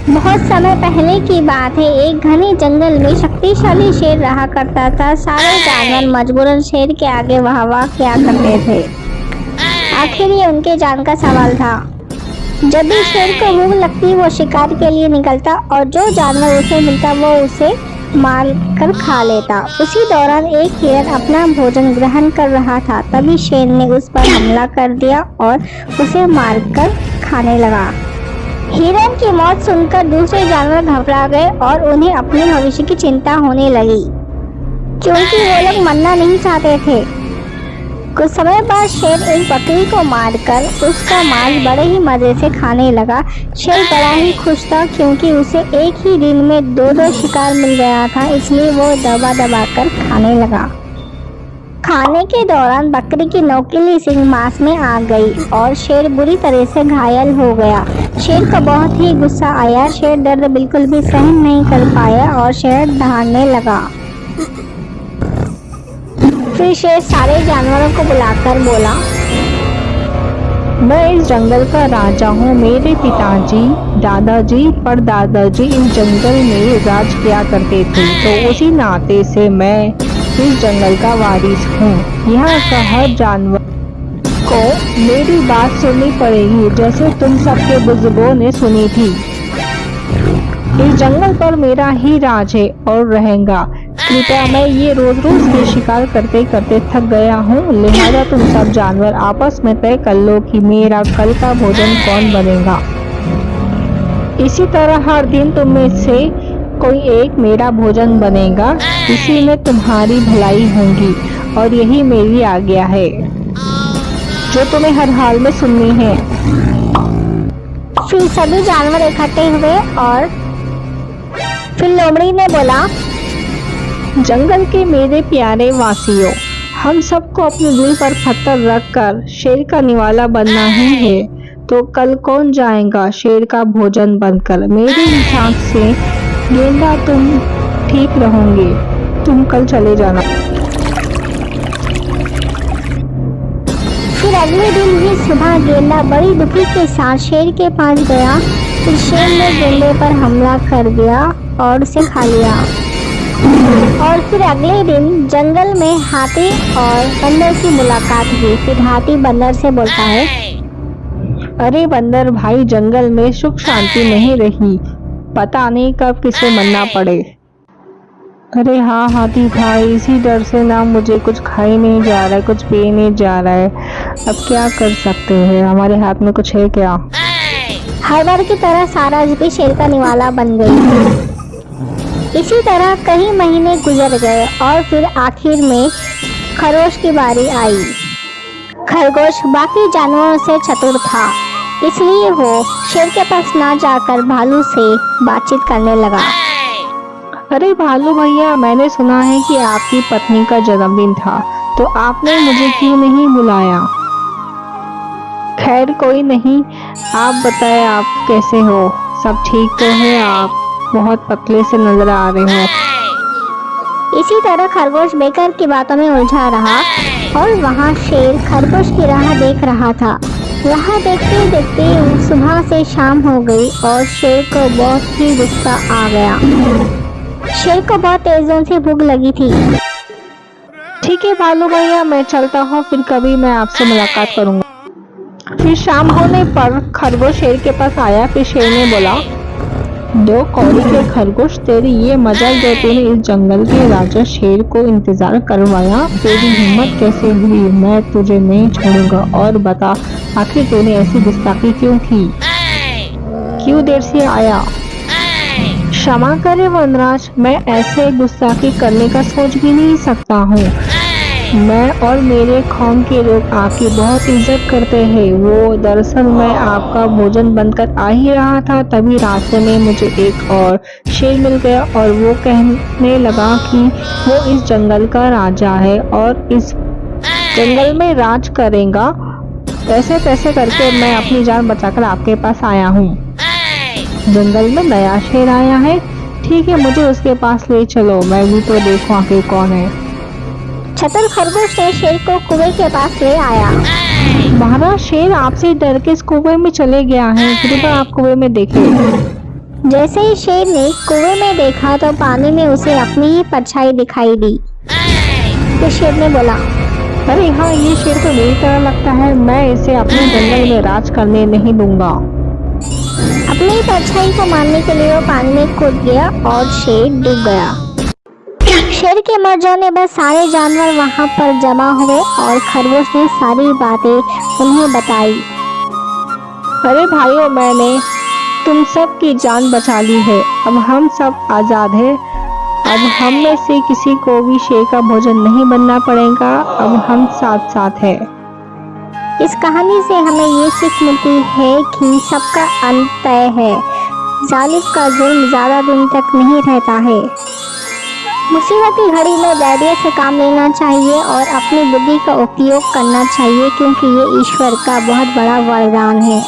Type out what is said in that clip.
बहुत समय पहले की बात है। एक घने जंगल में शक्तिशाली शेर रहा करता था। सारे जानवर मजबूरन शेर के आगे वाह वाह किया करते थे। आखिर ये उनके जान का सवाल था। जब भी शेर को भूख लगती वो शिकार के लिए निकलता और जो जानवर उसे मिलता वो उसे मार कर खा लेता। उसी दौरान एक हिरन अपना भोजन ग्रहण कर रहा था। तभी शेर ने उस पर हमला कर दिया और उसे मारकर खाने लगा। हिरन की मौत सुनकर दूसरे जानवर घबरा गए और उन्हें अपने भविष्य की चिंता होने लगी, क्योंकि वो लोग मरना नहीं चाहते थे। कुछ समय बाद शेर एक बकरी को मारकर उसका मांस बड़े ही मजे से खाने लगा। शेर बड़ा ही खुश था, क्योंकि उसे एक ही दिन में दो शिकार मिल गया था, इसलिए वो दबा दबा कर खाने लगा। खाने के दौरान बकरी की नोकीली सींग मांस में आ गई और शेर बुरी तरह से घायल हो गया। शेर को बहुत ही गुस्सा आया। शेर दर्द बिल्कुल भी सहन नहीं कर पाया और शेर दहाड़ने लगा। फिर शेर सारे जानवरों को बुलाकर बोला, मैं इस जंगल का राजा हूँ। मेरे पिताजी, दादाजी, परदादाजी इस जंगल में राज किया करते थे, तो उसी नाते से मैं इस जंगल का वारिस हूँ। यहाँ का हर जानवर को मेरी बात सुननी पड़ेगी, जैसे तुम सबके बुजुर्गों ने सुनी थी। इस जंगल पर मेरा ही राज है और रहेगा। कृपया, मैं ये रोज रोज के शिकार करते करते थक गया हूँ, लिहाजा तुम सब जानवर आपस में तय कर लो कि मेरा कल का भोजन कौन बनेगा। इसी तरह हर दिन तुम में से कोई एक मेरा भोजन बनेगा। इसी में तुम्हारी भलाई होगी और यही मेरी आज्ञा है, जो तुम्हें हर हाल में सुननी है। फिर सभी जानवर इकट्ठे हुए और फिर लोमड़ी ने बोला, जंगल के मेरे प्यारे वासियों, हम सबको अपने दिल पर पत्थर रखकर शेर का निवाला बनना ही है। तो कल कौन जाएगा शेर का भोजन बनकर? मेरे हिसाब से गेंदा तुम ठीक रहोगे, तुम कल चले जाना। फिर अगले दिन ही सुबह गेंदा बड़ी दुखी के साथ शेर के पास गया। फिर शेर ने गेंदे पर हमला कर दिया और उसे खा लिया। और फिर अगले दिन जंगल में हाथी और बंदर की मुलाकात हुई। फिर हाथी बंदर से बोलता है, अरे बंदर भाई, जंगल में सुख शांति नहीं रही, पता नहीं कब किसे मरना पड़े। अरे हाँ हाथी भाई, इसी डर से ना मुझे कुछ खाई नहीं जा रहा है, कुछ पी नहीं जा रहा है। अब क्या कर सकते हैं, हमारे हाथ में कुछ है क्या? हर बार की तरह सारस भी शेर का निवाला बन गई। इसी तरह कई महीने गुजर गए और फिर आखिर में खरगोश की बारी आई। खरगोश बाकी जानवरों से चतुर था, इसलिए वो शेर के पास ना जाकर भालू से बातचीत करने लगा। अरे भालू भैया, मैंने सुना है कि आपकी पत्नी का जन्मदिन था, तो आपने मुझे क्यों नहीं बुलाया? खैर कोई नहीं, आप बताएं आप कैसे हो, सब ठीक तो है? आप बहुत पतले से नजर आ रहे हो। इसी तरह खरगोश बेकार की बातों में उलझा रहा और वहाँ शेर खरगोश की राह देख रहा था। राह देखते देखते सुबह से शाम हो गई और शेर को बहुत ही गुस्सा आ गया। शेर को बहुत तेजों से भूख लगी थी। ठीक है भालू भैया, मैं चलता हूँ, फिर कभी मैं आपसे मुलाकात करूँगा। फिर शाम होने पर खरगोश शेर के पास आया। फिर शेर ने बोला, दो कौड़ी के खरगोश, तेरी ये मजाल जो तूने इस जंगल के राजा शेर को इंतजार करवाया, तेरी हिम्मत कैसे हुई? मैं तुझे नहीं छोड़ूंगा। और बता, आखिर तूने ऐसी गुस्ताखी क्यों की? क्यों देर से आया? क्षमा करे वनराज, मैं ऐसे गुस्ताखी करने का सोच भी नहीं सकता हूँ। मैं और मेरे कौम के लोग आपकी बहुत इज्जत करते हैं। वो दरअसल मैं आपका भोजन बनकर आ ही रहा था, तभी रास्ते में मुझे एक और शेर मिल गया और वो कहने लगा कि वो इस जंगल का राजा है और इस जंगल में राज करेगा। ऐसे तैसे करके मैं अपनी जान बचाकर आपके पास आया हूँ। जंगल में नया शेर आया है, ठीक है, मुझे उसके पास ले चलो, मैं भी तो देखूं आखिर कौन है। चतुर खरगोश ने शेर को कुएं के पास ले आया। महाराज, शेर आपसे डर के इस कुएं में चले गया है, कृपया आप कुएं में देखें। जैसे ही शेर ने कुएं में देखा तो पानी में उसे अपनी ही परछाई दिखाई दी। तो शेर ने बोला, अरे हाँ, ये शेर तो मेरी तरह लगता है, मैं इसे अपने जंगल में राज करने नहीं दूंगा। अपनी परछाई को मारने के लिए वो पानी में कूद गया और शेर डूब गया। शेर के मर जाने पर सारे जानवर वहां पर जमा हुए और खरगोश ने सारी बातें उन्हें बताई। अरे भाइयों, मैंने तुम सब की जान बचा ली है, अब हम सब आजाद हैं। अब हम में से किसी को भी शेर का भोजन नहीं बनना पड़ेगा, अब हम साथ साथ हैं। इस कहानी से हमें ये सीख मिलती है कि सबका अंत तय है। जालिम का जुल्म ज्यादा दिन तक नहीं रहता है। मुसीबत की घड़ी में धैर्य से काम लेना चाहिए और अपनी बुद्धि का उपयोग करना चाहिए, क्योंकि ये ईश्वर का बहुत बड़ा वरदान है।